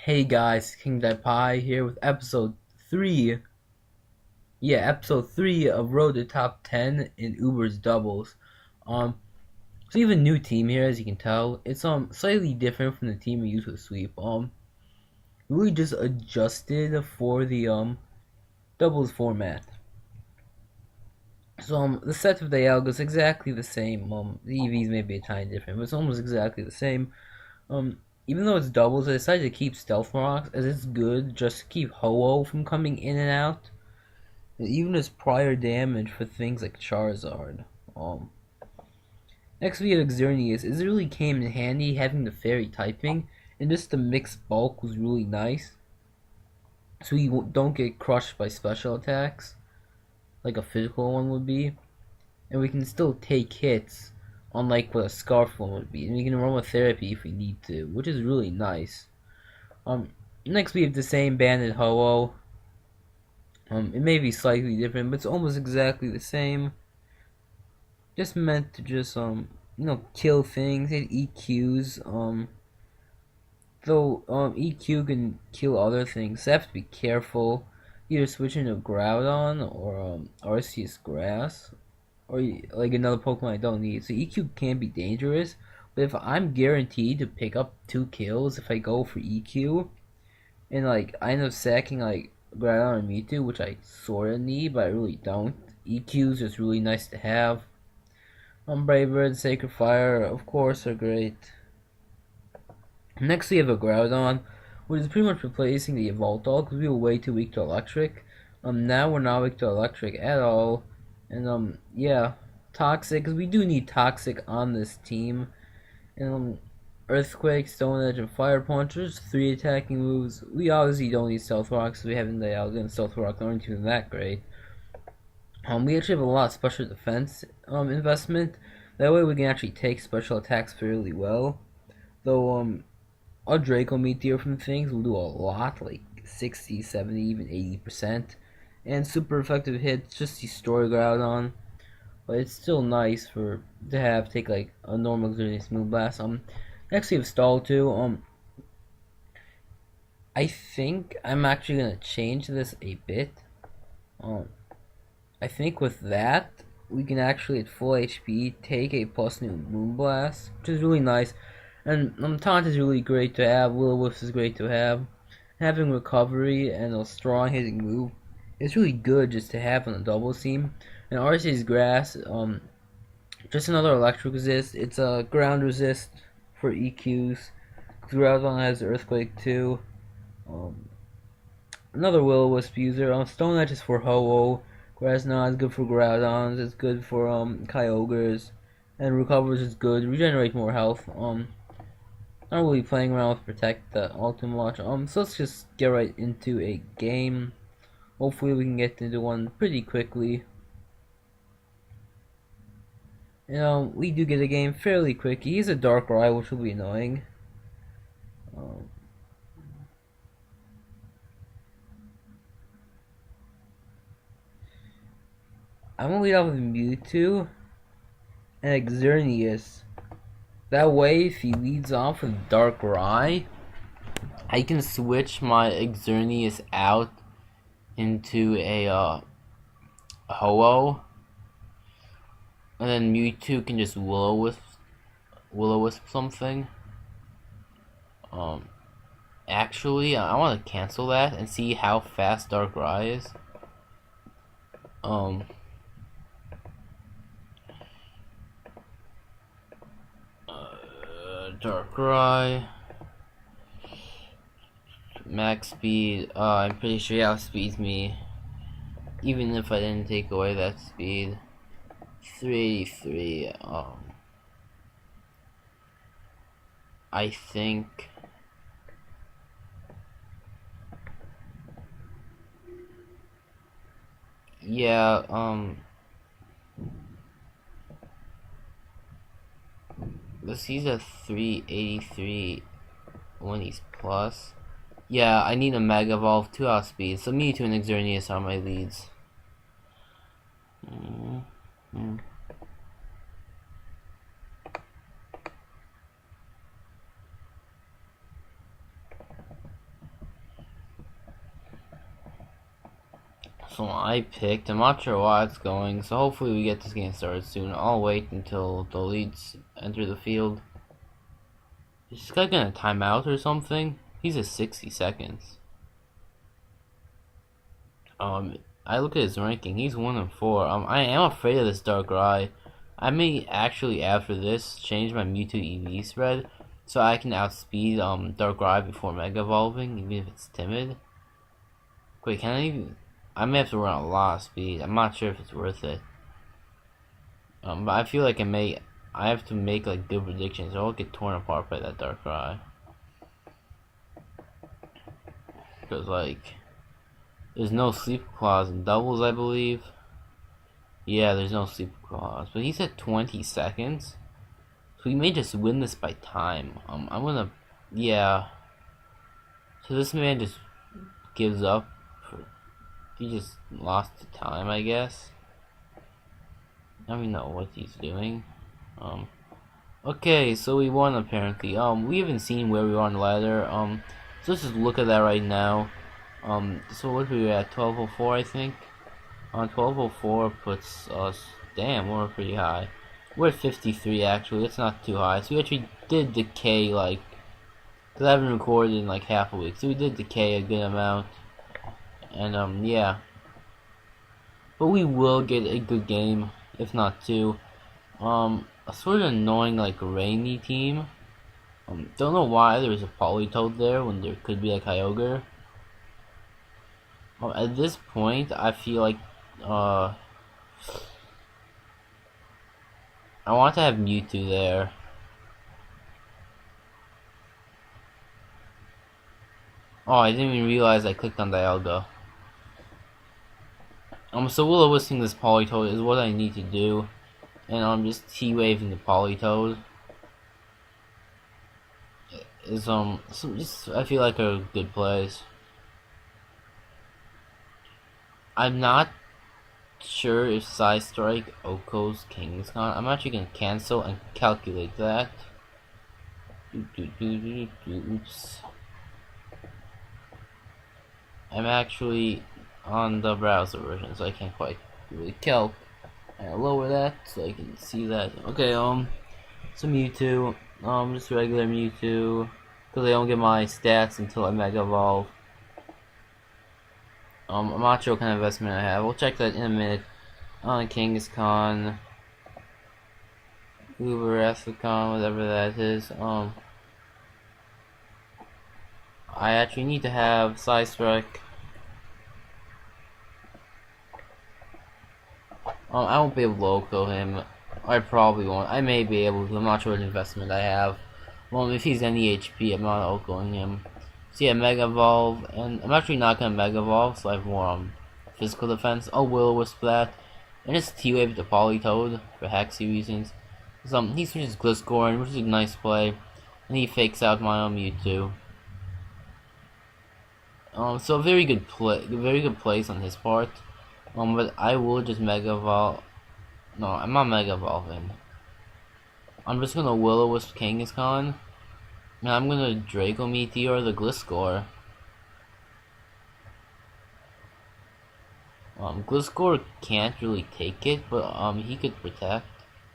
Hey guys, King Dai Pie here with episode 3. Yeah, episode 3 of Road to Top 10 in Uber's doubles. Um, so we have a new team here, as you can tell. It's slightly different from the team we used with Sweep. Really just adjusted for the doubles format. So the set of the Dialga is exactly the same. The EVs may be a tiny different, but it's almost exactly the same. Even though it's doubles, I decided to keep Stealth Rocks as it's good just to keep Ho-Oh from coming in and out. Even as prior damage for things like Charizard. Um, Next we have Xerneas. It really came in handy having the fairy typing, and just the mixed bulk was really nice. So you don't get crushed by special attacks, like a physical one would be. And we can still take hits, unlike what a Scarf one would be. And we can run with Therapy if we need to, which is really nice. Next we have the same Banded Ho-Oh. It may be slightly different, but it's almost exactly the same. Just meant to just kill things. It EQs. Though EQ can kill other things, so you have to be careful. Either switching to Groudon or Arceus Grass, or like another Pokemon I don't need. So EQ can be dangerous, but if I'm guaranteed to pick up 2 kills if I go for EQ, and like I end up sacking like Groudon or Mewtwo, which I sorta need, but I really don't. EQ is just really nice to have. Brave Bird, Sacred Fire, of course, are great. Next, we have a Groudon, which is pretty much replacing the Yveltal because we were way too weak to Electric. Now we're not weak to Electric at all, and yeah, Toxic because we do need Toxic on this team. And Earthquake, Stone Edge, and Fire Punchers, 3 attacking moves. We obviously don't need Stealth Rock, so we haven't Dialga and Stealth Rock aren't even that great. We actually have a lot of special defense investment. That way we can actually take special attacks fairly well. Though a Draco Meteor from things will do a lot, like 60, 70, even 80%. And super effective hits, just destroy Groudon. But it's still nice to have take like a normal Xerneas Moonblast. Next we have Stall 2. I think I'm actually gonna change this a bit. Um I think with that, we can actually at full HP take a plus new Moonblast, which is really nice. And Taunt is really great to have, Will-O-Wisp is great to have. Having Recovery and a strong hitting move is really good just to have on a double team. And Arceus Grass, just another electric resist. It's a ground resist for EQs. Groudon has Earthquake too. Um, Another Will-O-Wisp user. Stone Edge is for Ho-Oh. Grassnod is good for Groudons. It's good for Kyogres, and Recovers is good. Regenerate more health. Not really playing around with Protect all too much. So let's just get right into a game. Hopefully we can get into one pretty quickly. We do get a game fairly quick. He's a Darkrai, which will be annoying. Um, I'm gonna lead off with Mewtwo and Xerneas. That way, if he leads off with Darkrai, I can switch my Xerneas out into a Ho-Oh, and then Mewtwo can just Will-O-Wisp something. Actually, I want to cancel that and see how fast Darkrai is. Um, Darkrai max speed. I'm pretty sure he outspeeds me, even if I didn't take away that speed. 383. I think. Yeah. Let's see a 383 when he's plus. Yeah, I need a Mega Evolve 2 outspeed, so Mewtwo and Xerneas are my leads. So I picked, I'm not sure why it's going, so hopefully we get this game started soon. I'll wait until the leads enter the field. Is this guy gonna time out or something? He's at 60 seconds. I look at his ranking, he's 1 and 4. I am afraid of this Darkrai. I may actually, after this, change my Mewtwo EV spread so I can outspeed Darkrai before Mega Evolving, even if it's timid. Wait, can I even... I may have to run a lot of speed. I'm not sure if it's worth it. But I feel like I have to make like good predictions or I'll get torn apart by that Darkrai. Because like, there's no Sleep Clause in doubles, I believe. Yeah, there's no Sleep Clause. But he's at 20 seconds. So he may just win this by time. I'm gonna... Yeah. So this man just gives up. He just lost the time, I guess. I don't even know what he's doing. Okay, so we won apparently. We haven't seen where we are on the ladder. So let's just look at that right now. So what are we at? 1204, I think. 1204 puts us. Damn, we're pretty high. We're at 53 actually. It's not too high. So we actually did decay like. Cause I haven't recorded in like half a week, so we did decay a good amount. And yeah. But we will get a good game, if not two. A sort of annoying like rainy team. Don't know why there's a Politoed there when there could be a Kyogre. At this point, I feel like I want to have Mewtwo there. Oh, I didn't even realize I clicked on Dialga. So will-o-wisting this Politoed is what I need to do. And I'm just T-waving the Politoed. Is so just I feel like a good place. I'm not sure if Side Strike Oko's Kangaskhan. I'm actually gonna cancel and calculate that. Oops. I'm actually on the browser version, so I can't quite really calc. I'll lower that so I can see that. Okay, some Mewtwo, just regular Mewtwo, because I don't get my stats until I Mega Evolve. I'm not sure what kind of investment I have. We'll check that in a minute. Kangaskhan, Uberethicon, whatever that is. I actually need to have Psystrike. I won't be able to loco him. I probably won't. I may be able to. I'm not sure what investment I have. Well, if he's any HP, I'm not locoing him. So yeah, Mega Evolve, and I'm actually not gonna Mega Evolve, so I have more physical defense. Oh, Will-O-Wisp that, and just T-Wave the Politoed for Hexy reasons. So he switches Gliscor, which is a nice play, and he fakes out my own Mewtwo. So very good place on his part. But I will just Mega Evolve. No, I'm not Mega Evolving. I'm just gonna Will-O-Wisp Kangaskhan. And I'm gonna Draco Meteor the Gliscor. Gliscor can't really take it, but he could protect.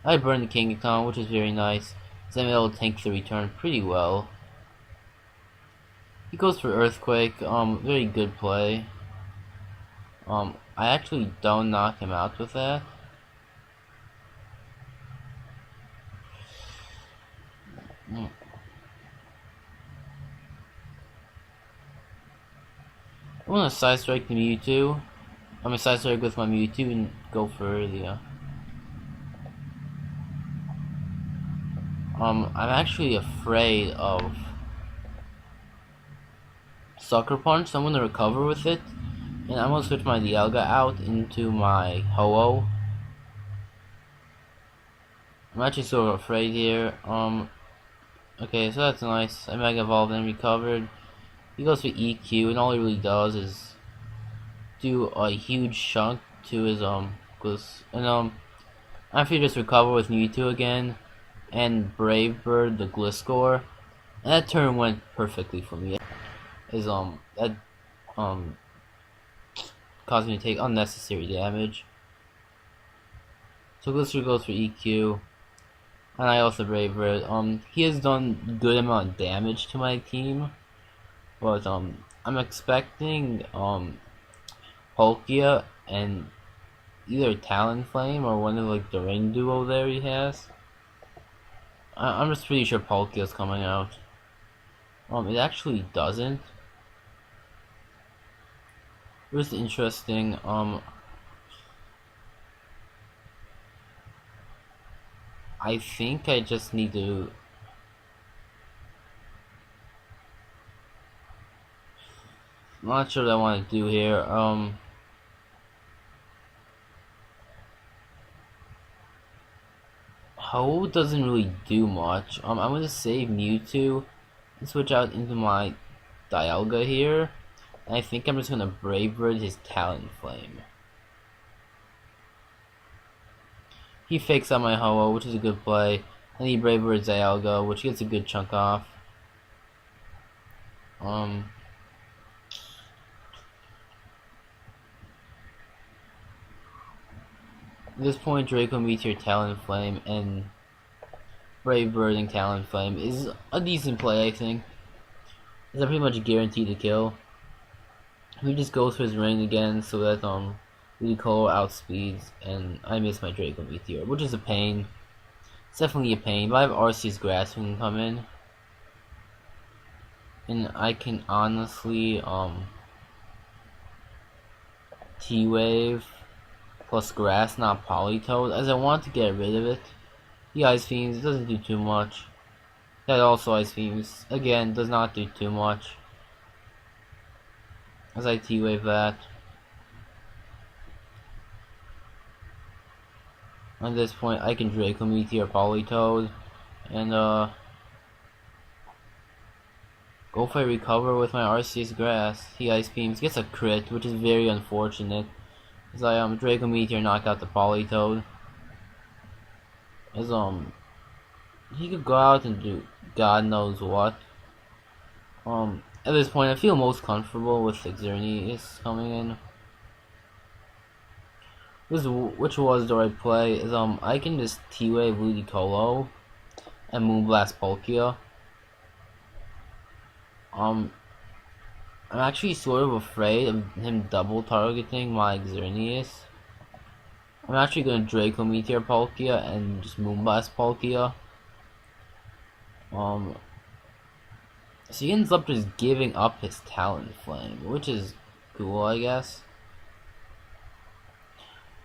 I burn the Kangaskhan, which is very nice. So I'm able to tank the return pretty well. He goes for Earthquake, very good play. I actually don't knock him out with that. I'm gonna Side Strike the Mewtwo. I'm gonna Side Strike with my Mewtwo and go for the. I'm actually afraid of Sucker Punch, so I'm gonna recover with it. And I'm gonna switch my Dialga out into my Ho-Oh. I'm actually sort of afraid here. Okay, so that's nice. I Mega Evolved and recovered. He goes for EQ, and all he really does is do a huge chunk to his and after you just recover with Mewtwo again and Brave Bird the Gliscor, and that turn went perfectly for me. Is causing me to take unnecessary damage. So Glister goes for EQ, and I also Brave Bird. He has done good amount of damage to my team, but I'm expecting Palkia and either Talonflame or one of like the Rain duo there he has. I'm just pretty sure Palkia's coming out. It actually doesn't. It was interesting. I think I just need to. I'm not sure what I want to do here. Ho doesn't really do much. I'm gonna save Mewtwo and switch out into my Dialga here. And I think I'm just gonna Brave Bird his Talonflame. He fakes out my Ho-Oh, which is a good play. And he Brave Birds Dialga, which gets a good chunk off. At this point, Draco Meteor, Talonflame, and Brave Bird and Talonflame is a decent play, I think. It's pretty much guaranteed to kill. He just goes for his rain again, so that Ludicolo outspeeds, and I miss my Draco Meteor, which is a pain. It's definitely a pain, but I have Arceus Grass who can come in, and I can honestly T-Wave plus Grass, not Politoed, as I want to get rid of it. The Ice Beams doesn't do too much. That also Ice Beams again does not do too much. As I T-Wave that. At this point, I can Draco Meteor Politoed and go for a recover with my Arceus Grass. He Ice Beams, gets a crit, which is very unfortunate. As I Draco Meteor knock out the Politoed. As he could go out and do God knows what. At this point, I feel most comfortable with Xerneas coming in. Which was the right play is I can just T-Wave Ludicolo and Moonblast Palkia. I'm actually sort of afraid of him double targeting my Xerneas. I'm actually gonna Draco Meteor Palkia and just Moonblast Palkia. So he ends up just giving up his Talonflame, which is cool, I guess.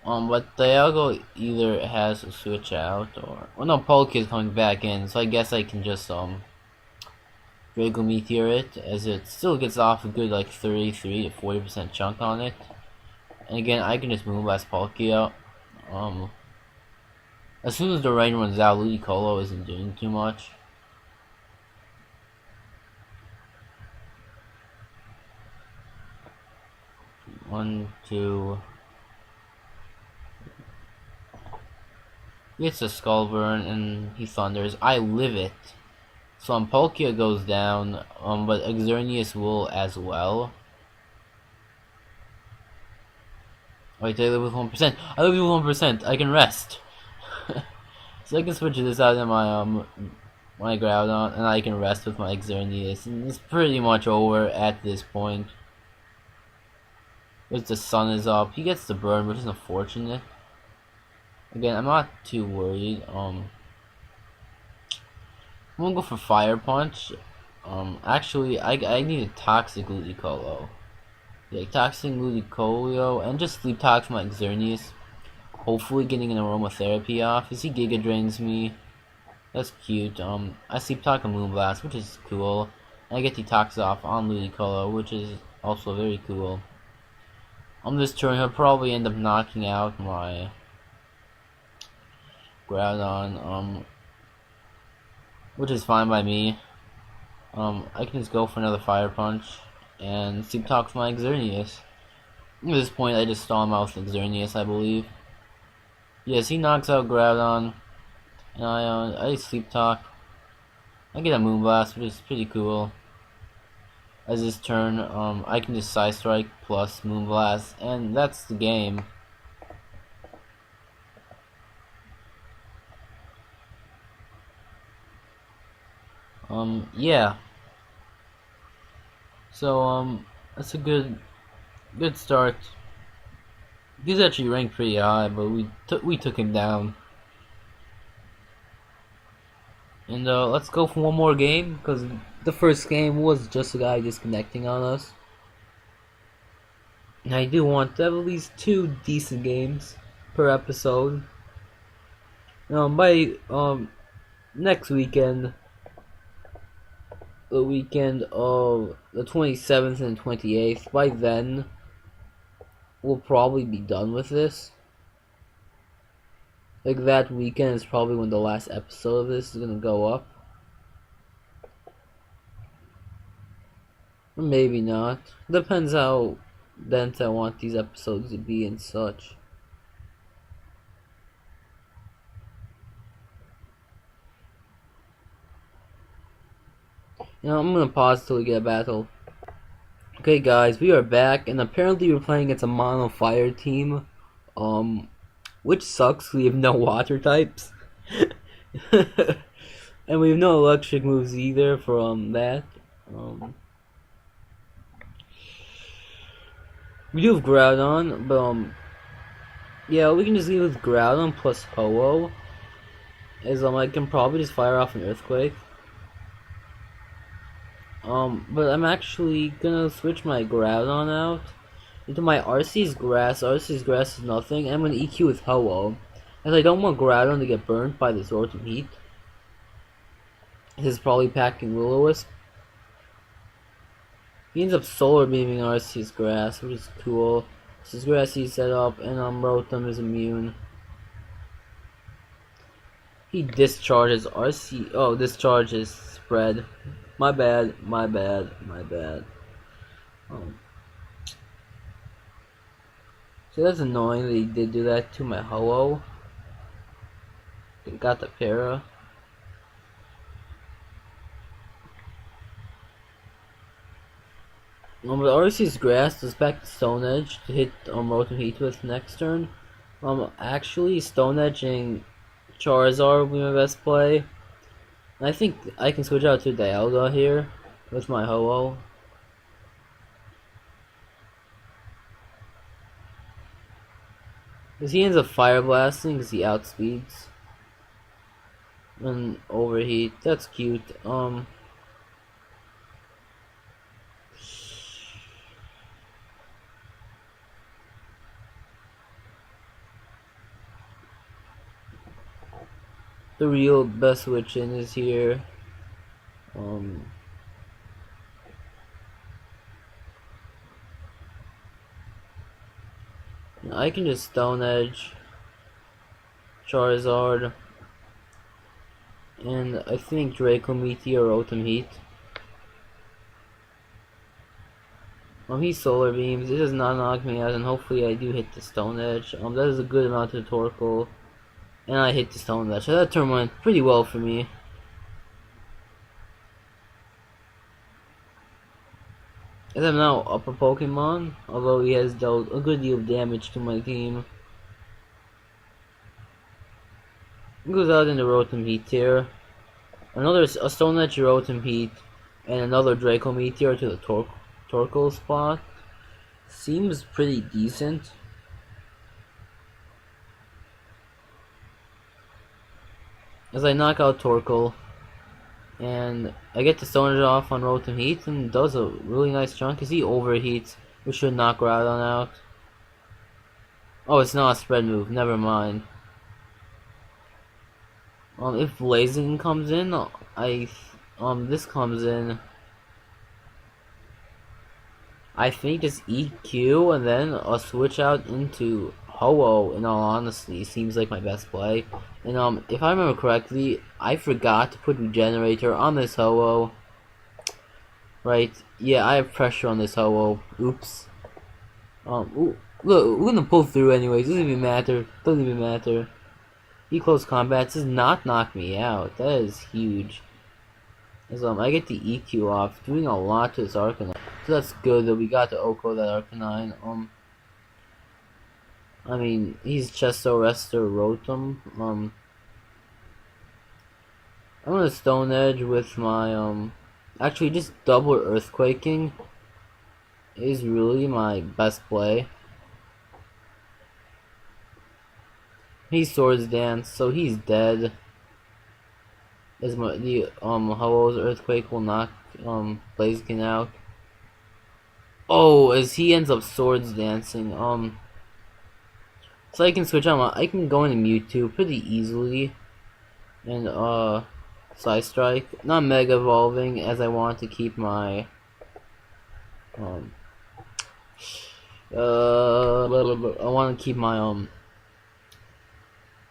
But Dialgo either has to switch out or... Well, no, Palkia is coming back in, so I guess I can just, Draco Meteor it, as it still gets off a good, like, 33 to 40% chunk on it. And again, I can just Moonblast Palkia. As soon as the rain runs out, Ludicolo isn't doing too much. One, two... He gets a Skull Burn and he thunders. I live it. So Palkia goes down, but Xerneas will as well. Wait, I live with 1%. I live with 1%. I can rest. So I can switch this out in my Groudon, and I can rest with my Xerneas. And it's pretty much over at this point. Because the sun is up. He gets the burn, which is unfortunate. Again, I'm not too worried. I'm gonna go for Fire Punch. Actually, I need a Toxic Ludicolo. Yeah, Toxic Ludicolo, and just Sleep Tox my Xerneas. Hopefully getting an Aromatherapy off, as he Giga Drains me. That's cute. I Sleep Talk a Moonblast, which is cool. And I get Detox off on Ludicolo, which is also very cool. On this turn, he'll probably end up knocking out my Groudon, which is fine by me. I can just go for another Fire Punch and Sleep Talk my Xerneas. At this point, I just stall him out with Xerneas, I believe. Yes, he knocks out Groudon, and I Sleep Talk. I get a Moonblast, which is pretty cool. as his turn. I can just Side Strike plus Moonblast, and that's the game. Yeah. So, that's a good start. He's actually ranked pretty high, but we took him down. And let's go for one more game, because the first game was just a guy disconnecting on us. And I do want to have at least 2 decent games per episode. By next weekend, the weekend of the 27th and 28th, by then we'll probably be done with this. Like, that weekend is probably when the last episode of this is gonna go up. Or maybe not. Depends how dense I want these episodes to be and such. I'm gonna pause till we get a battle. Okay guys, we are back, and apparently we're playing against a mono fire team. Which sucks, we have no water types. And we have no electric moves either from that. We do have Groudon, but yeah, we can just leave with Groudon plus Ho-Oh. As I can probably just fire off an Earthquake. But I'm actually gonna switch my Groudon out into my Arceus Grass. Arceus Grass is nothing, and I'm gonna EQ with Ho-Oh, as I don't want Groudon to get burnt by this Rotom Heat. This is probably packing Will-O-Wisp. He ends up Solar Beaming Arceus Grass, which is cool. Arceus Grass he's set up, and Rotom is immune. He discharges RC. Oh, discharges Spread. My bad. So that's annoying that he did do that to my Ho-Oh. Got the Para. But Arceus Grass does back to Stone Edge to hit Rotom Heat with next turn. Actually, Stone Edging Charizard will be my best play. I think I can switch out to Dialga here with my Ho-Oh. Because he ends up Fire Blasting because he outspeeds. And Overheat. That's cute. The real best switch in is here. I can just Stone Edge Charizard, and I think Draco Meteor Rotom Heat. He Solar Beams. It does not knock me out, and hopefully I do hit the Stone Edge. That is a good amount of Torkoal. And I hit the Stone Edge. So that turn went pretty well for me. As I'm now up a Pokemon, although he has dealt a good deal of damage to my team. He goes out in the Rotom Heat tier. A Stone Edge Rotom Heat, and another Draco Meteor to the Torkoal spot. Seems pretty decent. As I knock out Torkoal, and I get the Stone Edge off on Rotom Heat, and does a really nice chunk because he overheats, which should knock Groudon out. Oh, it's not a spread move, never mind. If Blazing comes in, this comes in. I think just EQ and then a switch out into Ho-Oh, in all honesty, seems like my best play. And if I remember correctly, I forgot to put Regenerator on this Ho-Oh. Right, yeah, I have pressure on this Ho-Oh. Oops. Look, we're gonna pull through anyways, doesn't even matter. Close combat does not knock me out, that is huge. is I get the EQ off, doing a lot to this Arcanine. So that's good that we got to Oko that Arcanine. I mean, he's Chesto Rester Rotom. I'm gonna Stone Edge with my actually just double Earthquaking is really my best play. He's Swords Dance, so he's dead. As the Ho-Oh's Earthquake will knock Blaziken out. Oh, as he ends up Swords Dancing, so I can switch on. I can go into Mewtwo pretty easily, and Side Strike. Not Mega Evolving, as I want to keep my I want to keep my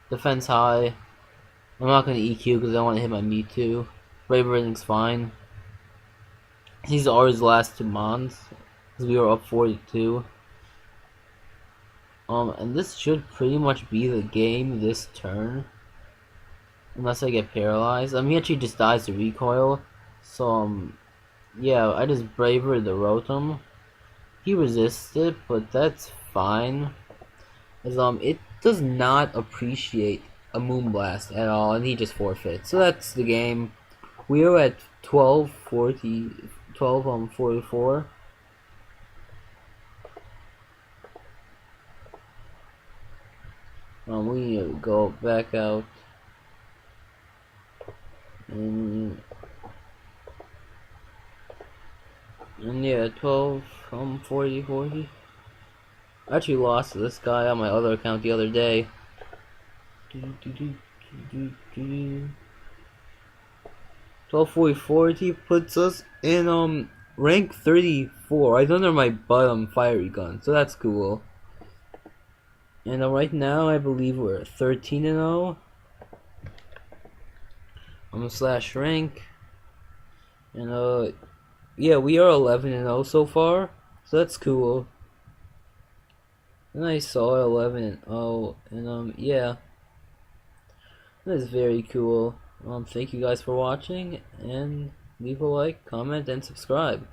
defense high. I'm not gonna EQ because I want to hit my Mewtwo. Brave Everything's fine. These are his last two Mons, because we were up 42. And this should pretty much be the game this turn. Unless I get paralyzed. He actually just dies to recoil. So, yeah, I just Braver the Rotom. He resisted, but that's fine. As, it does not appreciate a Moonblast at all, and he just forfeits. So that's the game. We are at 44. We need to go back out. And yeah, 40. I actually lost to this guy on my other account the other day. 1240 puts us in rank 34. Right under my butt fiery gun, so that's cool. And right now I believe we're 13-0. Slash rank. And yeah, we are 11-0 so far, so that's cool. And I saw 11-0, and yeah, that is very cool. Thank you guys for watching, and leave a like, comment, and subscribe.